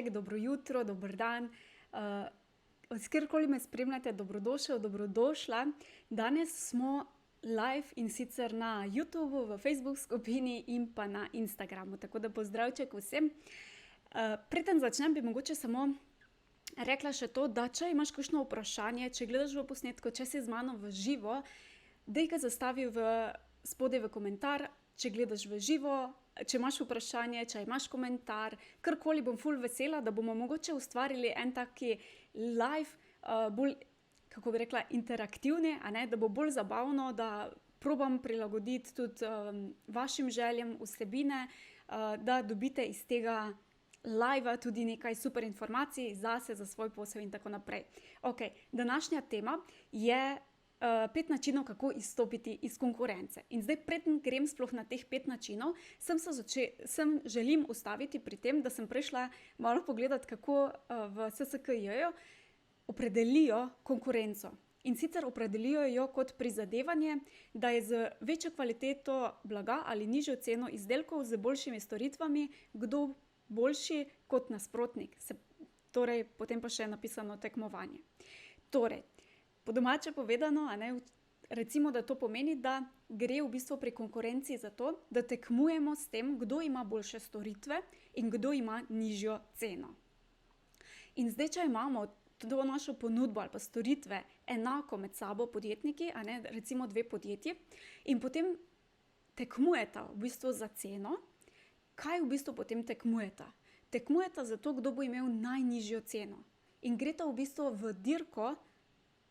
ponedeljek, dobro jutro, dober dan. Od kjerkoli me spremljate, dobrodošel, dobrodošla. Danes smo live in sicer na YouTubu, v Facebook skupini in pa na Instagramu. Tako da pozdravček vsem. Preden začnem, bi mogoče samo rekla še to, da če imaš kakšno vprašanje, če gledaš v posnetku, če si z mano v živo, daj ga zastavi spodaj v komentar, če gledaš v živo, če imaš vprašanje, če imaš komentar, karkoli, bom ful vesela, da bomo mogoče ustvarili en taki live, bolj, kako bi rekla, interaktivni, da bo bolj zabavno, da probam prilagoditi tudi vašim željam vsebine, da dobite iz tega live tudi nekaj super informacij zase, za svoj posel in tako naprej. Današnja tema je 5 načinov, kako izstopiti iz konkurence. In zdaj, preden grem sploh na teh 5 načinov, želim ustaviti pri tem, da sem prišla malo pogledati, kako v SSKJ opredelijo konkurenco. In sicer opredelijo jo kot prizadevanje, da je z večjo kvaliteto blaga ali nižjo ceno izdelkov z boljšimi storitvami kdo boljši kot nasprotnik. Torej, potem pa še je napisano tekmovanje. Torej, po domače povedano, recimo, da to pomeni, da gre v bistvu pri konkurenci za to, da tekmujemo s tem, kdo ima boljše storitve in kdo ima nižjo ceno. In zdaj, če imamo to našo ponudbo ali pa storitve enako med sabo podjetniki, recimo 2 podjetji, in potem tekmujeta v bistvu za ceno, kaj v bistvu potem tekmujeta? Tekmujeta za to, kdo bo imel najnižjo ceno. In greta v bistvu v dirko,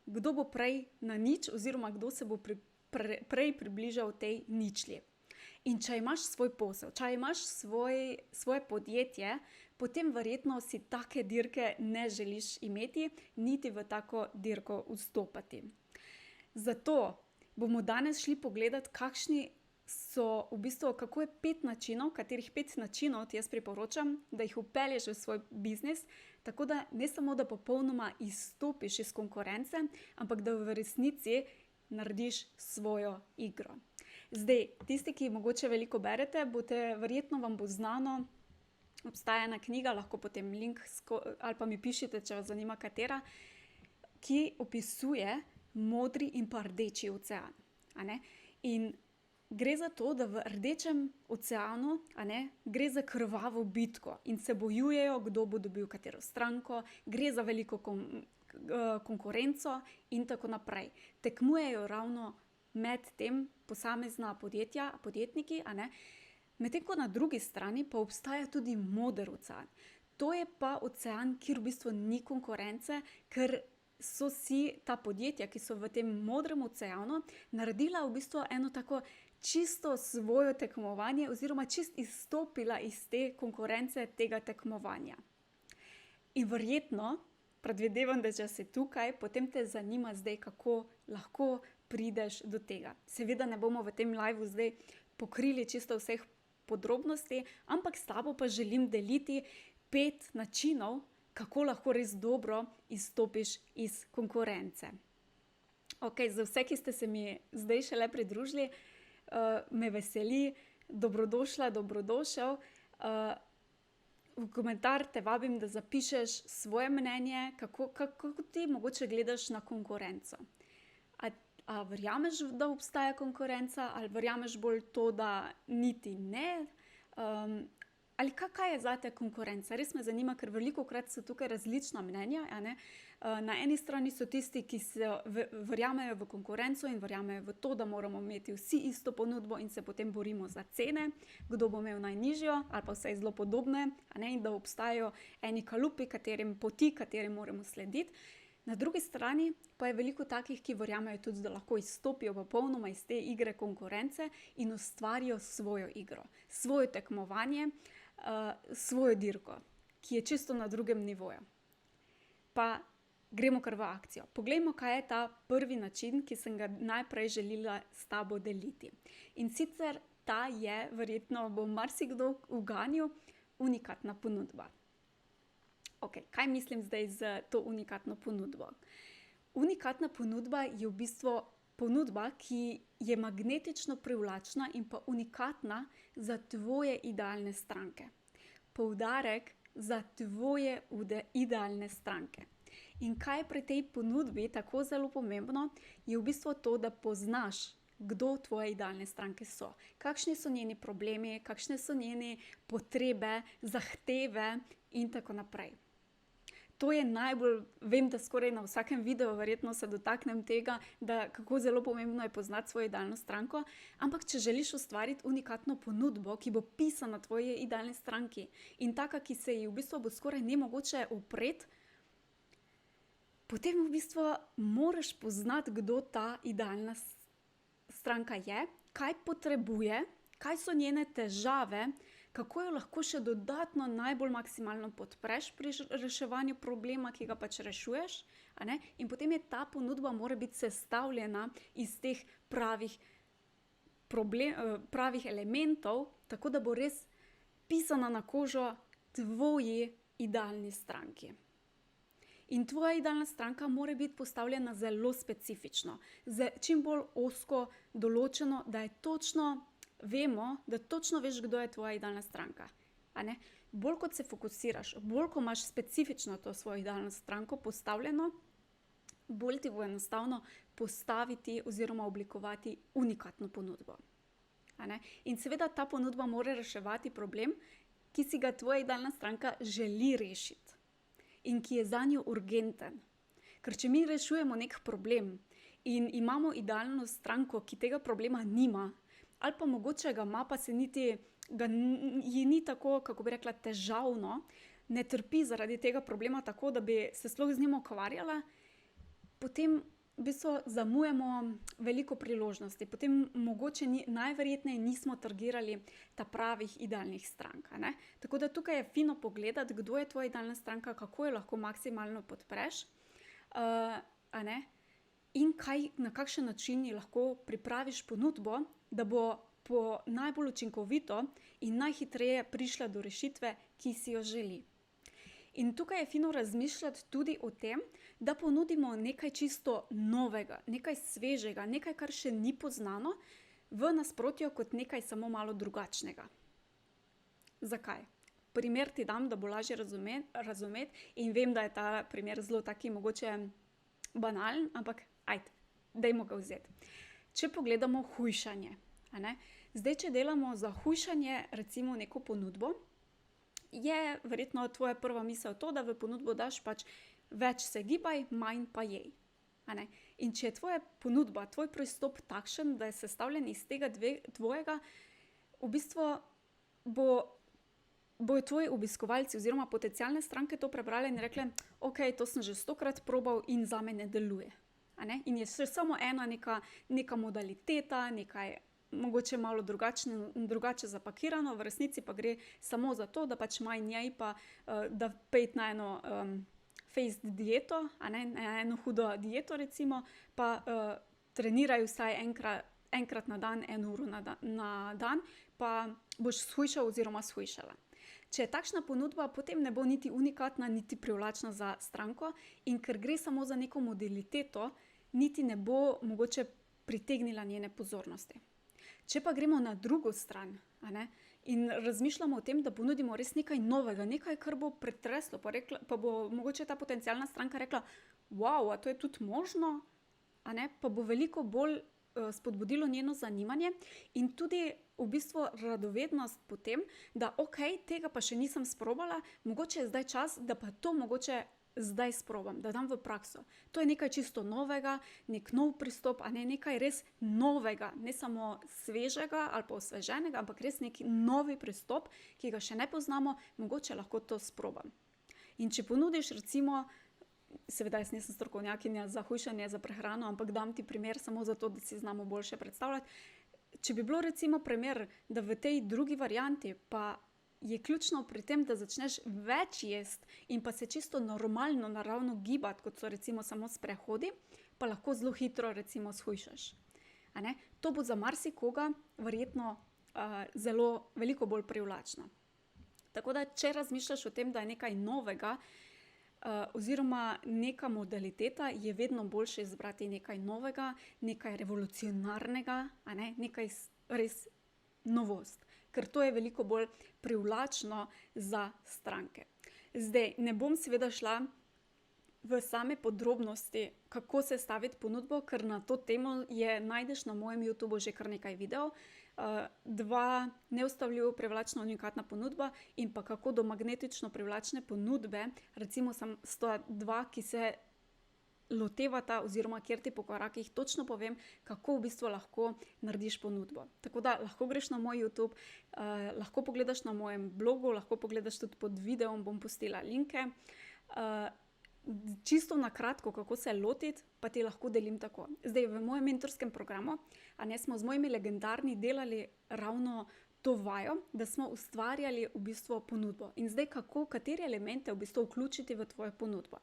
kdo bo prej na nič oziroma kdo se bo prej približal tej ničli. In če imaš svoj posel, če imaš svoje podjetje, potem verjetno si take dirke ne želiš imeti, niti v tako dirko vstopati. Zato bomo danes šli pogledati, kako je 5 načinov, katerih 5 načinov ti jaz priporočam, da jih vpelješ v svoj biznis, tako da ne samo, da popolnoma izstopiš iz konkurence, ampak da v resnici narediš svojo igro. Zdaj, tisti, ki mogoče veliko berete, verjetno vam bo znano, obstaja ena knjiga, lahko potem link ali pa mi pišite, če vas zanima katera, ki opisuje modri in pa rdeči ocean. In gre za to, da v rdečem oceanu gre za krvavo bitko in se bojujejo, kdo bo dobil katero stranko, gre za veliko konkurenco in tako naprej. Tekmujejo ravno med tem posamezna podjetja, podjetniki, medtem ko na drugi strani pa obstaja tudi moder ocean. To je pa ocean, kjer v bistvu ni konkurence, ker so si ta podjetja, ki so v tem modrem oceanu, naredila v bistvu eno tako čisto svoje tekmovanje oziroma čisto izstopila iz te konkurence, tega tekmovanja. In verjetno, predvidevam, da če si tukaj, potem te zanima zdaj, kako lahko prideš do tega. Seveda ne bomo v tem liveu zdaj pokrili čisto vseh podrobnosti, ampak s tabo pa želim deliti 5 načinov, kako lahko res dobro izstopiš iz konkurence. Za vse, ki ste se mi zdaj šele pridružili, me veseli, dobrodošla, dobrodošel. V komentar te vabim, da zapišeš svoje mnenje, kako ti mogoče gledaš na konkurenco. A verjameš, da obstaja konkurenca, ali verjameš bolj to, da niti ne? Ali kaj je zate konkurenca? Res me zanima, ker velikokrat so tukaj različna mnenja. Na eni strani so tisti, ki verjamejo v konkurenco in verjamejo v to, da moramo imeti vsi isto ponudbo in se potem borimo za cene, kdo bo imel najnižjo ali pa vse zelo podobne, in da obstajajo eni kalupi, poti, katerim moramo slediti. Na drugi strani pa je veliko takih, ki verjamejo tudi, da lahko izstopijo popolnoma iz te igre konkurence in ustvarijo svojo igro, svoje tekmovanje, svojo dirko, ki je čisto na drugem nivoju. Pa gremo kar v akcijo. Poglejmo, kaj je ta prvi način, ki sem ga najprej želela s tabo deliti. In sicer ta je, verjetno bo marsikdo uganil, unikatna ponudba. Kaj mislim zdaj z to unikatno ponudbo? Unikatna ponudba je v bistvu ponudba, ki je magnetično privlačna in pa unikatna za tvoje idealne stranke. Poudarek za tvoje idealne stranke. In kaj je pri tej ponudbi tako zelo pomembno, je v bistvu to, da poznaš, kdo tvoje idealne stranke so. Kakšni so njeni problemi, kakšne so njene potrebe, zahteve in tako naprej. To je najbolj, vem, da skoraj na vsakem videu verjetno se dotaknem tega, da kako zelo pomembno je poznati svojo idealno stranko, ampak če želiš ustvariti unikatno ponudbo, ki bo pisana tvoje idealne stranki in taka, ki se ji v bistvu bo skoraj nemogoče upreti, potem v bistvu moraš poznati, kdo ta idealna stranka je, kaj potrebuje, kaj so njene težave, kako jo lahko še dodatno najbolj maksimalno podpreš pri reševanju problema, ki ga pač rešuješ, a ne? In potem je ta ponudba mora biti sestavljena iz teh pravih elementov, tako da bo res pisana na kožo tvoji idealni stranki. In tvoja idealna stranka mora biti postavljena zelo specifično, čim bolj ozko določeno, da je točno vemo, da točno veš, kdo je tvoja idealna stranka. A ne? Bolj kot se fokusiraš, bolj ko imaš specifično to svojo idealno stranko postavljeno, bolj ti bo enostavno postaviti oziroma oblikovati unikatno ponudbo. A ne? In seveda ta ponudba mora reševati problem, ki si ga tvoja idealna stranka želi rešiti in ki je zanjo urgenten. Ker če mi rešujemo nek problem in imamo idealno stranko, ki tega problema nima, ali pa mogoče ga ima, pa se ji ni tako, kako bi rekla, težavno, ne trpi zaradi tega problema tako, da bi se sploh z njim ukvarjala, potem v bistvu zamujamo veliko priložnosti. Potem mogoče najverjetneje nismo targirali ta pravih idealnih strank. Ne? Tako da tukaj je fino pogledati, kdo je tvoja idealna stranka, kako jo lahko maksimalno podpreš, a ne? In na kakšen način ji lahko pripraviš ponudbo, da bo po najbolj učinkovito in najhitreje prišla do rešitve, ki si jo želi. In tukaj je fino razmišljati tudi o tem, da ponudimo nekaj čisto novega, nekaj svežega, nekaj, kar še ni poznano, v nasprotju kot nekaj samo malo drugačnega. Zakaj? Primer ti dam, da bo lažje razumeti in vem, da je ta primer zelo taki mogoče banalen, ampak ajde, dajmo ga vzeti. Če pogledamo hujšanje, a ne? Zdaj, če delamo za hujšanje recimo neko ponudbo, je verjetno tvoja prva misel to, da v ponudbo daš pač več se gibaj, manj pa jej. A ne? In če je tvoja ponudba, tvoj pristop takšen, da je sestavljen iz tega tvojega, v bistvu bojo tvoji obiskovalci oziroma potencialne stranke to prebrali in rekli, ok, to sem že 100-krat probal in zame ne deluje. A ne? In je še samo ena neka modaliteta, nekaj mogoče malo drugače zapakirano, v resnici pa gre samo za to, da pač manj jej pa da pejt na eno face dieto, a ne, na eno hudo dieto recimo, pa treniraj vsaj enkrat na dan, 1 uro na dan, pa boš shujšal oziroma shujšala. Če je takšna ponudba, potem ne bo niti unikatna, niti privlačna za stranko in ker gre samo za neko modaliteto, niti ne bo mogoče pritegnila njene pozornosti. Če pa gremo na drugo stran, a ne, in razmišljamo o tem, da ponudimo res nekaj novega, nekaj, kar bo pretreslo, pa bo mogoče ta potencialna stranka rekla, wow, a to je tudi možno, a ne, pa bo veliko bolj spodbudilo njeno zanimanje in tudi v bistvu radovednost po tem, da ok, tega pa še nisem sprobala, mogoče je zdaj čas, da pa to mogoče zdaj sprobam, da dam v prakso. To je nekaj čisto novega, nek nov pristop, a ne nekaj res novega, ne samo svežega ali pa osveženega, ampak res neki novi pristop, ki ga še ne poznamo, mogoče lahko to sprobam. In če ponudiš recimo, seveda jaz nisem strokovnjakinja za hujšanje, za prehrano, ampak dam ti primer samo zato, da si znamo boljše predstavljati. Če bi bilo recimo primer, da v tej drugi varianti pa je ključno pri tem, da začneš več jesti in pa se čisto normalno, naravno gibati, kot so recimo samo sprehodi, pa lahko zelo hitro recimo shujšaš. A ne? To bo za marsikoga verjetno zelo veliko bolj privlačno. Tako da, če razmišljaš o tem, da je nekaj novega oziroma neka modaliteta, je vedno boljše izbrati nekaj novega, nekaj revolucionarnega, a ne? Nekaj res novost. Ker to je veliko bolj privlačno za stranke. Zdaj, ne bom seveda šla v same podrobnosti, kako sestaviti ponudbo, ker na to temo najdeš na mojem YouTubu že kar nekaj videov. 2 neustavljivo privlačna unikatna ponudba in pa kako do magnetično privlačne ponudbe, recimo sta 2, ki se lotevata oziroma kjer ti po korakih točno povem, kako v bistvu lahko narediš ponudbo. Tako da lahko greš na moj YouTube, lahko pogledaš na mojem blogu, lahko pogledaš tudi pod videom, bom pustila linke. Čisto na kratko, kako se lotiti, pa ti lahko delim tako. Zdaj, v mojem mentorskem programu, smo z mojimi legendarni delali ravno to vajo, da smo ustvarjali v bistvu ponudbo. In zdaj, katere elemente v bistvu vključiti v tvojo ponudbo.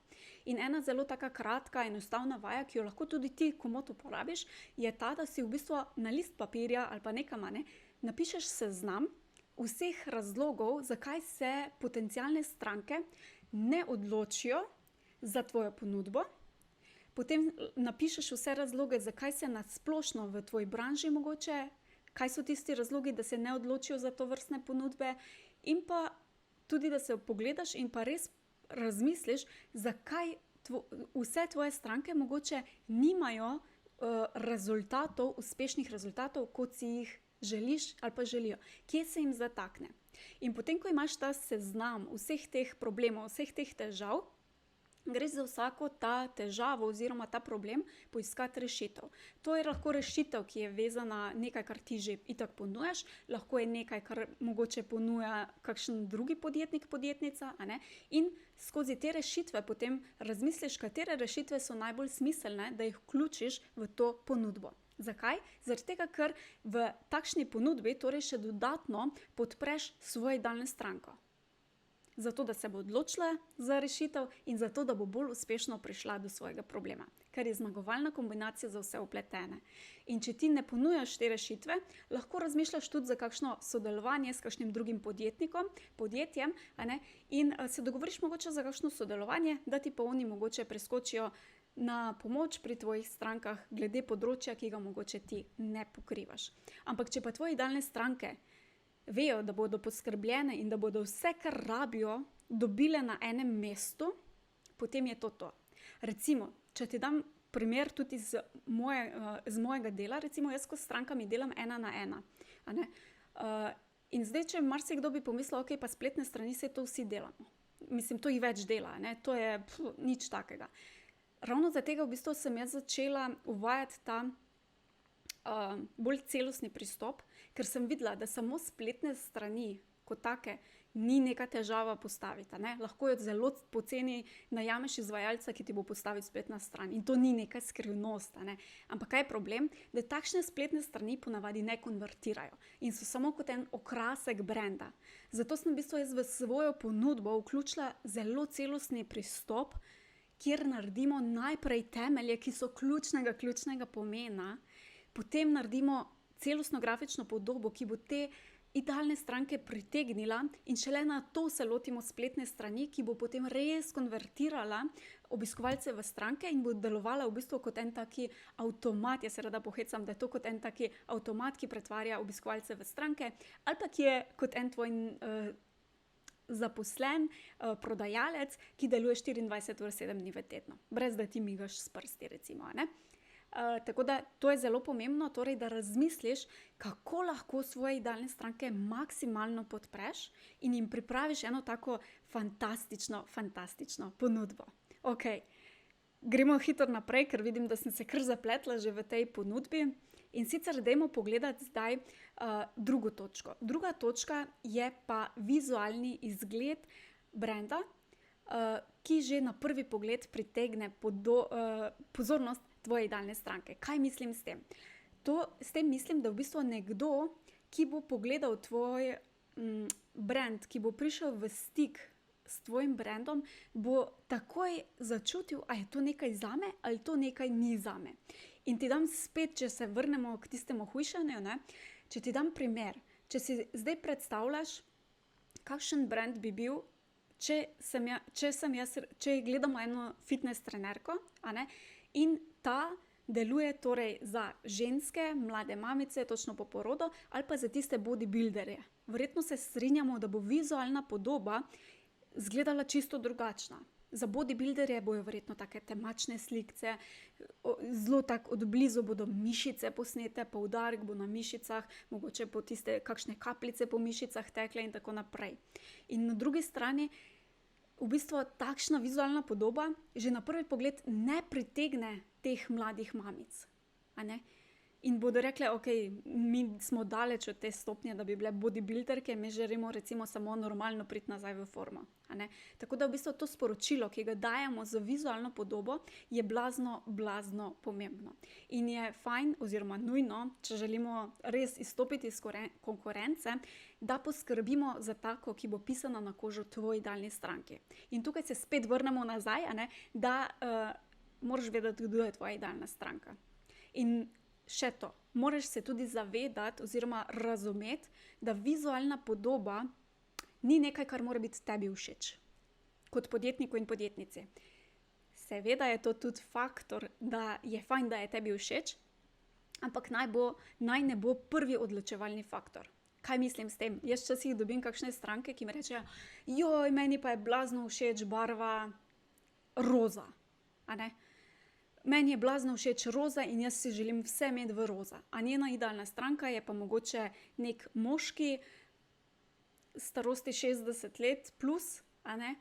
In ena zelo taka kratka, enostavna vaja, ki jo lahko tudi ti komot uporabiš, je ta, da si v bistvu na list papirja ali pa nekam, napišeš seznam vseh razlogov, zakaj se potencialne stranke ne odločijo za tvojo ponudbo. Potem napišeš vse razloge, zakaj se nasplošno v tvoji branži mogoče, kaj so tisti razlogi, da se ne odločijo za to vrstne ponudbe, in pa tudi, da se pogledaš in pa res razmisliš, zakaj vse tvoje stranke mogoče nimajo rezultatov, uspešnih rezultatov, kot si jih želiš ali pa želijo. Kje se jim zatakne? In potem, ko imaš ta seznam vseh teh problemov, vseh teh težav, greš za vsako ta težavo oziroma ta problem poiskati rešitev. To je lahko rešitev, ki je vezana nekaj, kar ti že itak ponujaš, lahko je nekaj, kar mogoče ponuja kakšen drugi podjetnik, podjetnica, in skozi te rešitve potem razmisliš, katere rešitve so najbolj smiselne, da jih vključiš v to ponudbo. Zakaj? Zaradi tega, ker v takšni ponudbi torej še dodatno podpreš svojo idealno stranko. Zato, da se bo odločila za rešitev in zato, da bo bolj uspešno prišla do svojega problema, ker je zmagovalna kombinacija za vse vpletene. In če ti ne ponujaš te rešitve, lahko razmišljaš tudi za kakšno sodelovanje s kakšnim drugim podjetjem, in se dogovoriš mogoče za kakšno sodelovanje, da ti pa oni mogoče preskočijo na pomoč pri tvojih strankah glede področja, ki ga mogoče ti ne pokrivaš. Ampak če pa tvoje idealne stranke vejo, da bodo poskrbljene in da bodo vse, kar rabijo, dobile na enem mestu, potem je to. Recimo, če ti dam primer tudi z mojega dela, recimo jaz s strankami delam 1 na 1. In zdaj, če marsikdo bi pomislil, ok, pa spletne strani, se to vsi delamo. Mislim, to jih več dela, to je nič takega. Ravno zaradi tega v bistvu sem jaz začela uvajati ta bolj celostni pristop, ker sem videla, da samo spletne strani kot take ni neka težava postaviti. Lahko jo zelo poceni najameš izvajalca, ki ti bo postavil spletna stran, in to ni neka skrivnost. Ampak kaj je problem? Da takšne spletne strani ponavadi ne konvertirajo in so samo kot en okrasek brenda. Zato sem v bistvu jaz v svojo ponudbo vključila zelo celostni pristop, kjer naredimo najprej temelje, ki so ključnega pomena, potem naredimo celostno grafično podobo, ki bo te idealne stranke pritegnila, in šele na to se lotimo spletne strani, ki bo potem res konvertirala obiskovalce v stranke in bo delovala v bistvu kot en taki avtomat. Jaz se rada pohecam, da je to kot en taki avtomat, ki pretvarja obiskovalce v stranke, ali pa ki je kot en tvoj zaposlen prodajalec, ki deluje 24 ur 7 dni v tednu, brez da ti migaš s prsti, recimo. Tako da to je zelo pomembno, torej, da razmisliš, kako lahko svoje idealne stranke maksimalno podpreš in jim pripraviš eno tako fantastično ponudbo. Ok, gremo hitro naprej, ker vidim, da sem se kar zapletla že v tej ponudbi. In sicer dajmo pogledati zdaj drugo točko. Druga točka je pa vizualni izgled brenda, ki že na prvi pogled pritegne pozornost tvoje idealne stranke. Kaj mislim s tem? S tem mislim, da v bistvu nekdo, ki bo pogledal tvoj brand, ki bo prišel v stik s tvojim brandom, bo takoj začutil, a je to nekaj zame ali to nekaj ni zame. In ti dam spet, če se vrnemo k tistemu hujšanju, če ti dam primer, če si zdaj predstavljaš, kakšen brand bi bil, če gledamo eno fitness trenerko, in ta deluje torej za ženske, mlade mamice, točno po porodu, ali pa za tiste bodybuilderje. Verjetno se strinjamo, da bo vizualna podoba izgledala čisto drugačna. Za bodybuilderje bojo verjetno take temačne slikce, zelo tako od blizu bodo mišice posnete, poudarek bo na mišicah, mogoče po tiste kakšne kapljice po mišicah tekle in tako naprej. In na drugi strani v bistvu takšna vizualna podoba že na prvi pogled ne pritegne teh mladih mamic. A ne? In bodo rekle, ok, mi smo daleč od te stopnje, da bi bile bodybuilderke, mi želimo recimo samo normalno priti nazaj v formo. A ne? Tako da v bistvu to sporočilo, ki ga dajemo z vizualno podobo, je blazno pomembno. In je fajn oziroma nujno, če želimo res izstopiti iz konkurence, da poskrbimo za tako, ki bo pisana na kožo tvoji idealni stranki. In tukaj se spet vrnemo nazaj, a ne? Da moraš vedeti, kdo je tvoja idealna stranka. In še to, moraš se tudi zavedati oziroma razumeti, da vizualna podoba ni nekaj, kar mora biti tebi všeč. Kot podjetniku in podjetnici. Seveda je to tudi faktor, da je fajn, da je tebi všeč, ampak naj ne bo prvi odločevalni faktor. Kaj mislim s tem? Jaz včasih dobim kakšne stranke, ki mi rečejo, joj, meni pa je blazno všeč barva roza. A ne? Meni je blazno všeč roza in jaz si želim vse imeti v roza. A njena idealna stranka je pa mogoče nek moški starosti 60 let plus, a ne,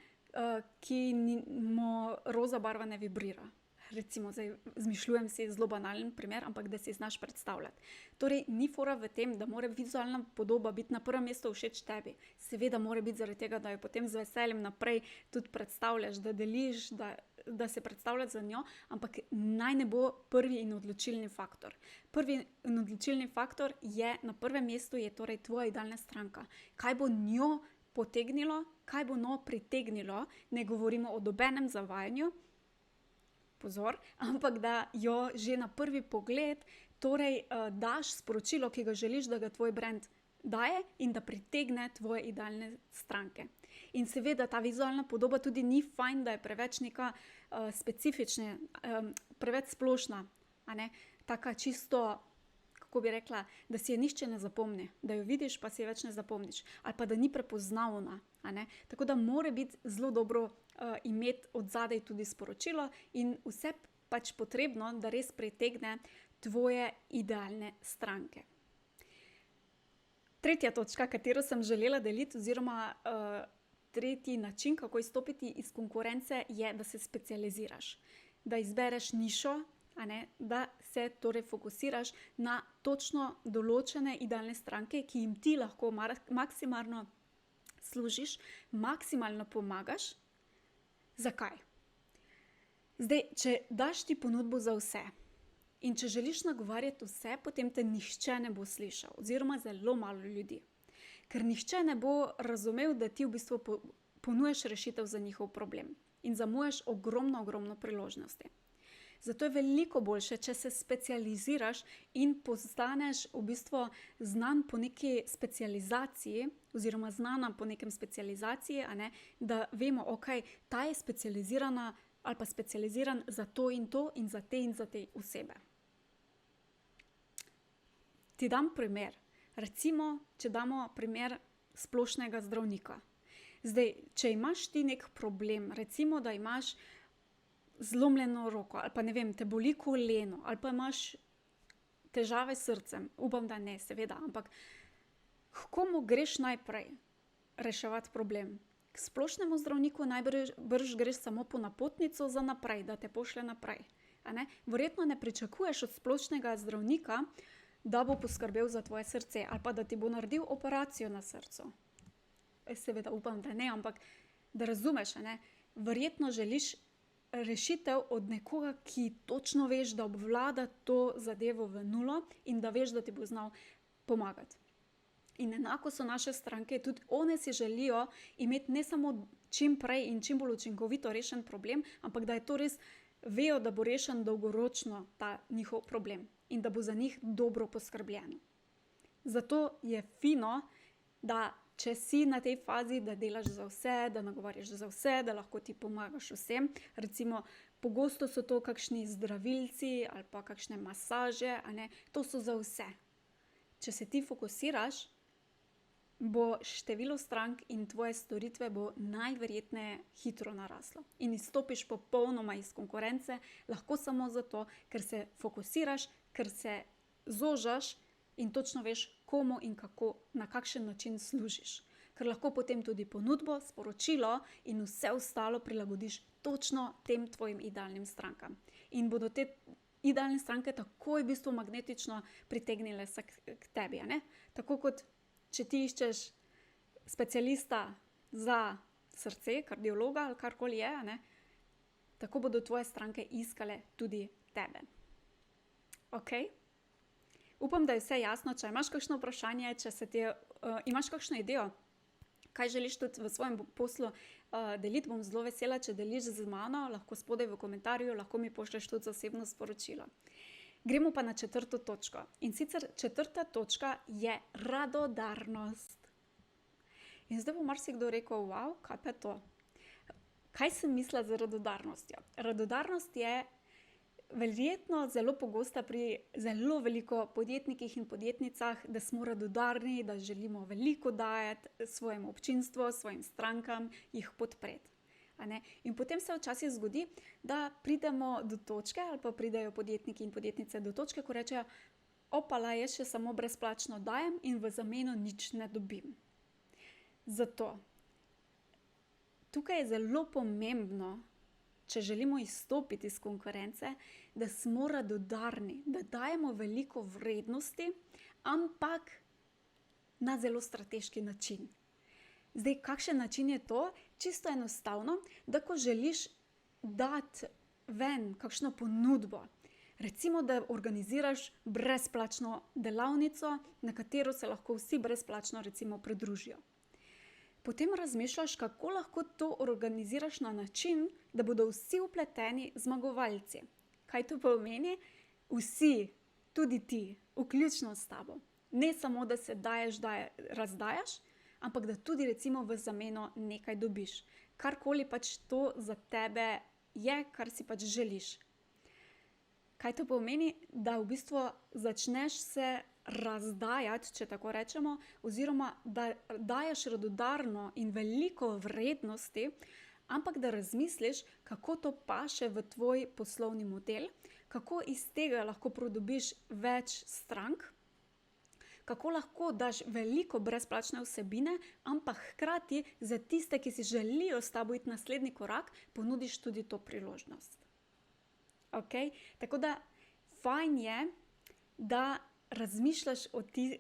ki mu roza barva ne vibrira. Recimo, zdaj zmišljujem si zelo banalen primer, ampak da si znaš predstavljati. Torej, ni fora v tem, da mora vizualna podoba biti na prvem mestu všeč tebi. Seveda mora biti zaradi tega, da jo potem z veseljem naprej tudi predstavljaš, da deliš, da se predstavljaš za njo, ampak naj ne bo prvi in odločilni faktor. Prvi in odločilni faktor je, na prvem mestu je torej tvoja idealna stranka. Kaj bo njo potegnilo, kaj bo njo pritegnilo, ne govorimo o nobenem zavajanju, pozor, ampak da jo že na prvi pogled torej daš sporočilo, ki ga želiš, da ga tvoj brand daje in da pritegne tvoje idealne stranke. In seveda ta vizualna podoba tudi ni fajn, da je preveč neka specifična, preveč splošna, a ne, taka čisto, kako bi rekla, da si je nihče ne zapomni, da jo vidiš, pa si je več ne zapomniš, ali pa da ni prepoznavna, a ne, tako da mora biti zelo dobro imeti od zadaj tudi sporočilo in vse pač potrebno, da res pritegne tvoje idealne stranke. Tretja točka, katero sem želela deliti, oziroma tretji način, kako izstopiti iz konkurence, je, da se specializiraš. Da izbereš nišo, a ne, da se torej fokusiraš na točno določene idealne stranke, ki jim ti lahko maksimalno služiš, maksimalno pomagaš. Zakaj? Zdaj, če daš ti ponudbo za vse in če želiš nagovarjati vse, potem te nihče ne bo slišal, oziroma zelo malo ljudi. Ker nihče ne bo razumel, da ti v bistvu ponujaš rešitev za njihov problem in zamujaš ogromno priložnosti. Zato je veliko boljše, če se specializiraš in postaneš v bistvu znan po neki specializaciji oziroma znana po nekem specializaciji, a ne, da vemo, ok, ta je specializirana ali pa specializiran za to in za te osebe. Ti dam primer. Recimo, če damo primer splošnega zdravnika. Zdaj, če imaš ti nek problem, recimo, da imaš zlomljeno roko, ali pa ne vem, te boli koleno, ali pa imaš težave s srcem, upam, da ne, seveda, ampak k komu greš najprej reševati problem? K splošnemu zdravniku najbrž greš samo po napotnico za naprej, da te pošlje naprej. A ne? Verjetno ne pričakuješ od splošnega zdravnika, da bo poskrbel za tvoje srce ali pa da ti bo naredil operacijo na srcu. Seveda upam, da ne, ampak da razumeš, a ne? Verjetno želiš rešitev od nekoga, ki točno veš, da obvlada to zadevo v nulo in da veš, da ti bo znal pomagati. In enako so naše stranke, tudi one si želijo imeti ne samo čim prej in čim bolj učinkovito rešen problem, ampak da je to res, vejo, da bo rešen dolgoročno ta njihov problem in da bo za njih dobro poskrbljeno. Zato je fino, da če si na tej fazi, da delaš za vse, da nagovarjaš za vse, da lahko ti pomagaš vsem, recimo pogosto so to kakšni zdravilci ali pa kakšne masaže, a ne, to so za vse. Če se ti fokusiraš bo število strank in tvoje storitve bo najverjetneje hitro naraslo. In izstopiš popolnoma iz konkurence, lahko samo zato, ker se fokusiraš, ker se zožaš in točno veš, komu in kako, na kakšen način služiš. Ker lahko potem tudi ponudbo, sporočilo in vse ostalo prilagodiš točno tem tvojim idealnim strankam. In bodo te idealne stranke takoj v bistvu magnetično pritegnile se k tebi. Ne? Tako kot če ti iščeš specialista za srce, kardiologa ali karkoli je, ne? Tako bodo tvoje stranke iskale tudi tebe. Ok? Upam, da je vse jasno. Če imaš kakšno vprašanje, če imaš kakšno idejo, kaj želiš tudi v svojem poslu deliti, bom zelo vesela, če deliš z mano, lahko spodaj v komentarju, lahko mi pošlješ tudi zasebno sporočilo. Gremo pa na 4. točko. In sicer 4. točka je radodarnost. In zdaj bo marsikdo rekel, wow, kaj pa je to? Kaj sem mislila z radodarnostjo? Radodarnost je verjetno zelo pogosta pri zelo veliko podjetnikih in podjetnicah, da smo radodarni, da želimo veliko dajati svojemu občinstvu, svojim strankam, jih podpreti. In potem se včasih zgodi, da pridemo do točke ali pa pridejo podjetniki in podjetnice do točke, ko rečejo, opala, jaz še samo brezplačno dajem in v zameno nič ne dobim. Zato, tukaj je zelo pomembno, če želimo izstopiti iz konkurence, da smo radodarni, da dajemo veliko vrednosti, ampak na zelo strateški način. Zdaj, kakšen način je to? Čisto enostavno, da ko želiš dati ven kakšno ponudbo, recimo, da organiziraš brezplačno delavnico, na katero se lahko vsi brezplačno recimo pridružijo. Potem razmišljaš, kako lahko to organiziraš na način, da bodo vsi vpleteni zmagovalci. Kaj to pomeni? Vsi, tudi ti, vključno s tabo. Ne samo, da se razdajaš, ampak da tudi recimo v zameno nekaj dobiš. Karkoli pač to za tebe je, kar si pač želiš. Kaj to pomeni? Da v bistvu začneš se razdajati, če tako rečemo, oziroma da daješ radodarno in veliko vrednosti, ampak da razmisliš, kako to paše v tvoj poslovni model, kako iz tega lahko pridobiš več strank, kako lahko daš veliko brezplačne vsebine, ampak hkrati za tiste, ki si želijo s tabo iti naslednji korak, ponudiš tudi to priložnost. Okay? Tako da fajn je, da razmišljaš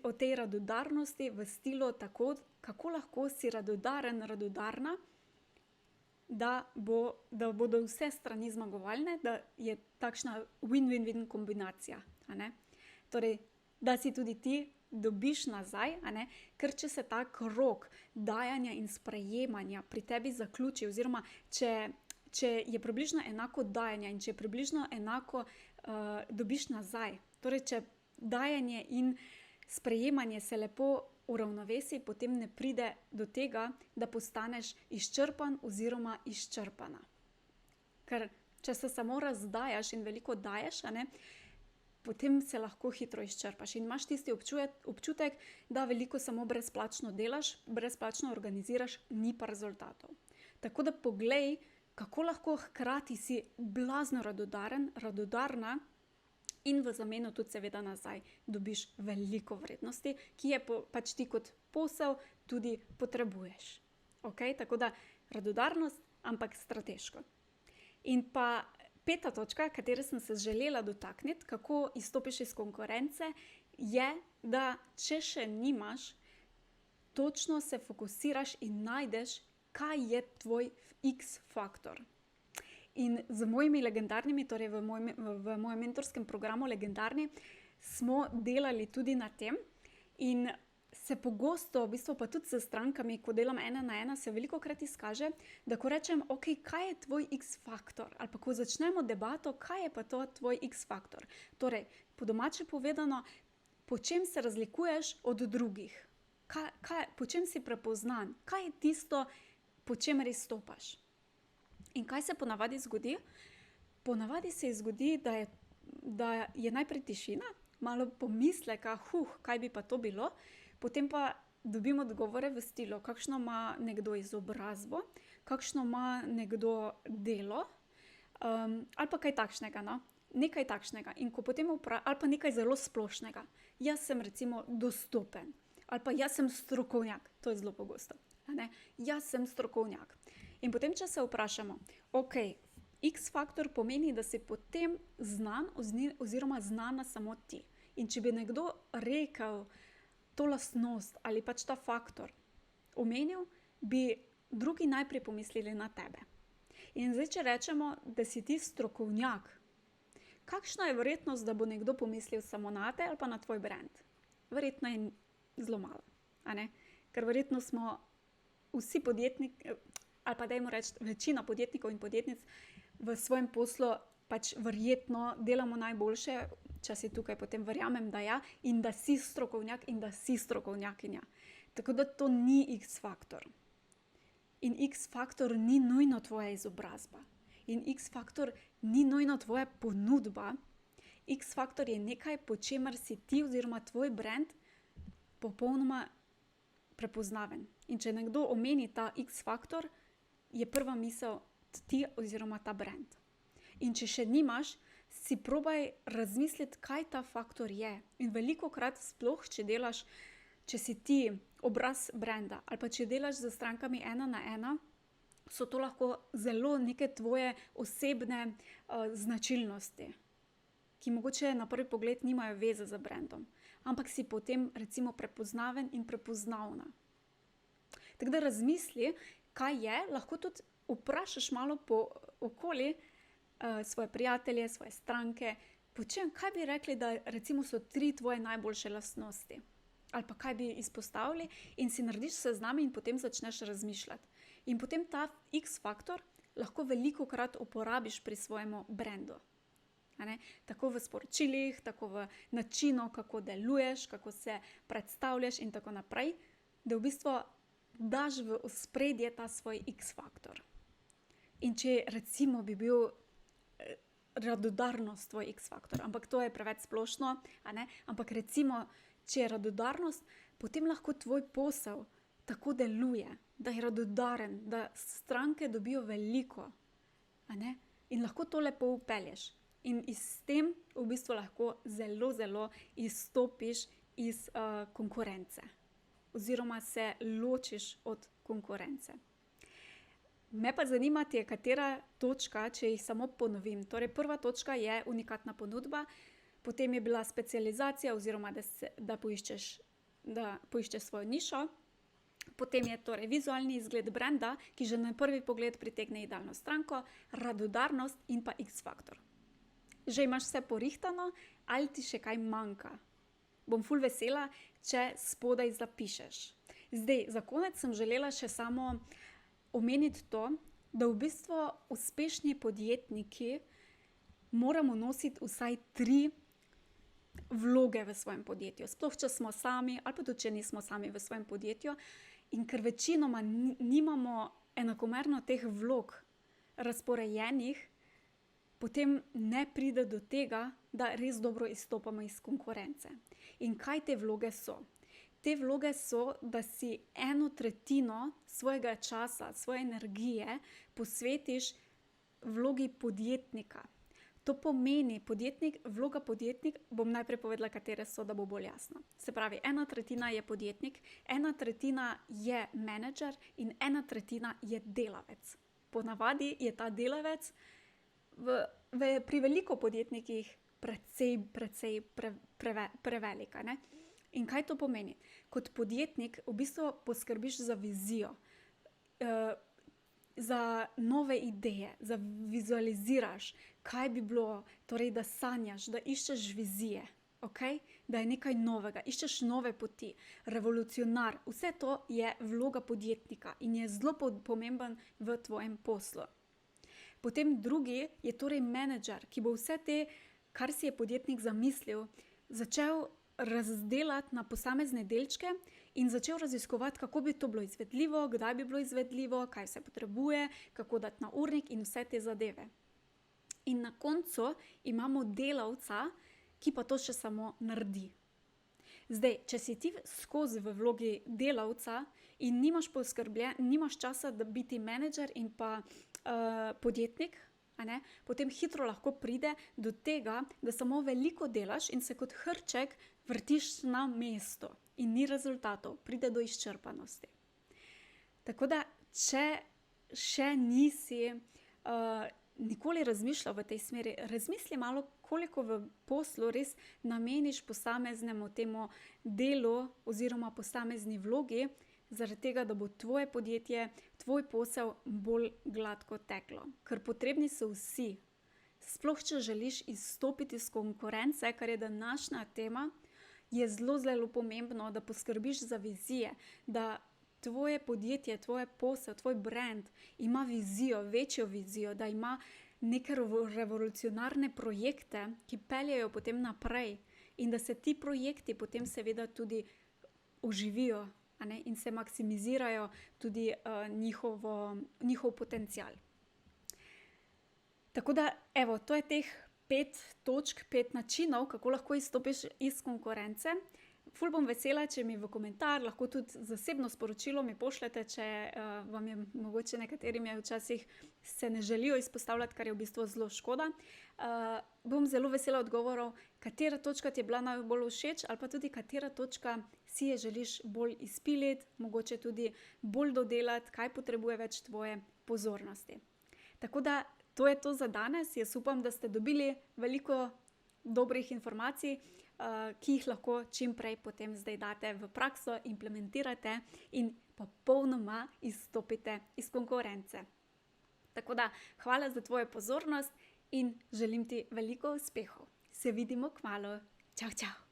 o tej radodarnosti v stilu tako, kako lahko si radodaren, radodarna, da bodo vse strani zmagovalne, da je takšna win-win-win kombinacija. Torej, da si tudi ti dobiš nazaj, ker če se ta krog dajanja in sprejemanja pri tebi zaključi, oziroma če je približno enako dajanja in če je približno enako dobiš nazaj, torej če dajanje in sprejemanje se lepo uravnovesi, potem ne pride do tega, da postaneš izčrpan oziroma izčrpana. Ker če se samo razdajaš in veliko daješ, potem se lahko hitro izčrpaš in imaš tisti občutek, da veliko samo brezplačno delaš, brezplačno organiziraš, ni pa rezultatov. Tako da poglej, kako lahko hkrati si blazno radodaren, radodarna in v zameno tudi seveda nazaj dobiš veliko vrednosti, ki je pač ti kot posel tudi potrebuješ. Okay? Tako da radodarnost, ampak strateško. In pa 5. točka, katero sem se želela dotakniti, kako izstopiš iz konkurence, je, da če še nimaš, točno se fokusiraš in najdeš, kaj je tvoj X-faktor. In z mojimi legendarnimi, torej v mojem mentorskem programu Legendarni, smo delali tudi na tem in se pogosto, v bistvu pa tudi s strankami, ko delam 1-na-1, se velikokrat izkaže, da ko rečem, ok, kaj je tvoj X-faktor? Ali pa ko začnemo debato, kaj je pa to tvoj X-faktor? Torej, po domače povedano, po čem se razlikuješ od drugih? Po čem si prepoznan? Kaj je tisto, po čemer izstopaš? In kaj se ponavadi zgodi? Ponavadi se zgodi, da je najprej tišina, malo pomisleka, kaj bi pa to bilo, potem pa dobim odgovore v stilu, kakšno ima nekdo izobrazbo, kakšno ima nekdo delo, ali pa kaj takšnega, no. Nekaj takšnega. In ko potem ali pa nekaj zelo splošnega. Jaz sem recimo dostopen. Ali pa jaz sem strokovnjak. To je zelo pogosto. A ne? Jaz sem strokovnjak. In potem, če se vprašamo, ok, X-faktor pomeni, da si potem znan oziroma znana samo ti. In če bi nekdo rekel to lastnost ali pač ta faktor omenil, bi drugi najprej pomislili na tebe. In zdaj, če rečemo, da si ti strokovnjak, kakšna je verjetnost, da bo nekdo pomislil samo na te ali pa na tvoj brand? Verjetno je zelo malo, a ne? Ker verjetno smo vsi podjetniki, ali pa dajmo reči, večina podjetnikov in podjetnic v svojem poslu pač verjetno delamo najboljše, če si tukaj potem verjamem, da ja, in da si strokovnjak in da si strokovnjakinja. Tako da to ni X-faktor. In X-faktor ni nujno tvoja izobrazba. In X-faktor ni nujno tvoja ponudba. X-faktor je nekaj, po čemer si ti oziroma tvoj brand popolnoma prepoznaven. In če nekdo omeni ta X-faktor, je prva misel ti oziroma ta brand. In če še nimaš, si probaj razmisliti, kaj ta faktor je. In velikokrat sploh, če si ti obraz branda ali pa če delaš z strankami 1 na 1, so to lahko zelo neke tvoje osebne značilnosti, ki mogoče na prvi pogled nimajo veze z brandom, ampak si potem recimo prepoznaven in prepoznavna. Tako da razmisli, kaj je, lahko tudi vprašaš malo po okoli svoje prijatelje, svoje stranke, kaj bi rekli, da recimo so 3 tvoje najboljše lastnosti. Ali pa kaj bi izpostavili in si narediš seznam in potem začneš razmišljati. In potem ta X-faktor lahko velikokrat uporabiš pri svojemu brandu. Tako v sporočilih, tako v načinu, kako deluješ, kako se predstavljaš in tako naprej, da v bistvu daš v ospredje ta svoj X-faktor. In če recimo bi bil radodarnost tvoj X-faktor, ampak to je preveč splošno, ampak recimo, če je radodarnost, potem lahko tvoj posel tako deluje, da je radodaren, da stranke dobijo veliko, in lahko to lepo vpelješ. In s tem v bistvu lahko zelo, zelo izstopiš iz konkurence oziroma se ločiš od konkurence. Me pa zanima, katera točka, če jih samo ponovim. Torej, prva točka je unikatna ponudba, potem je bila specializacija oziroma da poiščeš svojo nišo, potem je torej vizualni izgled branda, ki že na prvi pogled pritegne idealno stranko, radodarnost in pa X-faktor. Že imaš vse porihtano ali ti še kaj manjka? Bom ful vesela, če spodaj zapišeš. Zdaj, za konec sem želela še samo omeniti to, da v bistvu uspešni podjetniki moramo nositi vsaj 3 vloge v svojem podjetju. Sploh, če smo sami ali pa tudi, če nismo sami v svojem podjetju. In ker večinoma nimamo enakomerno teh vlog razporejenih, potem ne pride do tega, da res dobro izstopamo iz konkurence. In kaj te vloge so? Te vloge so, da si 1/3 svojega časa, svoje energije posvetiš vlogi podjetnika. To pomeni, vloga podjetnik, bom najprej povedala, katere so, da bo bolj jasno. Se pravi, 1/3 je podjetnik, 1/3 je menedžer in 1/3 je delavec. Ponavadi je ta delavec pri veliko podjetnikih precej prevelik. In kaj to pomeni? Kot podjetnik v bistvu poskrbiš za vizijo, za nove ideje, za vizualiziraš, kaj bi bilo, torej da sanjaš, da iščeš vizije, da je nekaj novega, iščeš nove poti, revolucionar. Vse to je vloga podjetnika in je zelo pomemben v tvojem poslu. Potem drugi je torej menedžer, ki bo vse te, kar si je podjetnik zamislil, začel razdelati na posamezne delčke in začel raziskovati, kako bi to bilo izvedljivo, kdaj bi bilo izvedljivo, kaj se potrebuje, kako dati na urnik in vse te zadeve. In na koncu imamo delavca, ki pa to še samo naredi. Zdaj, če si ti skozi v vlogi delavca in nimaš časa, da biti menedžer in pa podjetnik, a ne, potem hitro lahko pride do tega, da samo veliko delaš in se kot hrček vrtiš na mestu in ni rezultatov, pride do izčrpanosti. Tako da, če še nisi nikoli razmišljal v tej smeri, razmisli malo, koliko v poslu res nameniš posameznemu temu delu oziroma posamezni vlogi, zaradi tega, da bo tvoje podjetje, tvoj posel bolj gladko teklo. Ker potrebni so vsi. Sploh, če želiš izstopiti iz konkurence, kar je današnja tema, je zelo, zelo pomembno, da poskrbiš za vizije, da tvoje podjetje, tvoj posel, tvoj brand ima vizijo, večjo vizijo, da ima neke revolucionarne projekte, ki peljejo potem naprej in da se ti projekti potem seveda tudi oživijo, a ne, in se maksimizirajo tudi njihov potencial. Tako da, evo, to je teh 5 točk, 5 načinov, kako lahko izstopiš iz konkurence. Ful bom vesela, če mi v komentar, lahko tudi zasebno sporočilo mi pošljete, če vam je mogoče nekaterim včasih se ne želijo izpostavljati, kar je v bistvu zelo škoda. Bom zelo vesela odgovorov, katera točka ti je bila najbolj všeč ali pa tudi katera točka si je želiš bolj izpiliti, mogoče tudi bolj dodelati, kaj potrebuje več tvoje pozornosti. Tako da, to je to za danes. Jaz upam, da ste dobili veliko dobrih informacij, ki jih lahko čim prej potem zdaj date v prakso, implementirate in popolnoma izstopite iz konkurence. Tako da, hvala za tvojo pozornost in želim ti veliko uspehov. Se vidimo kmalu. Čau, čau!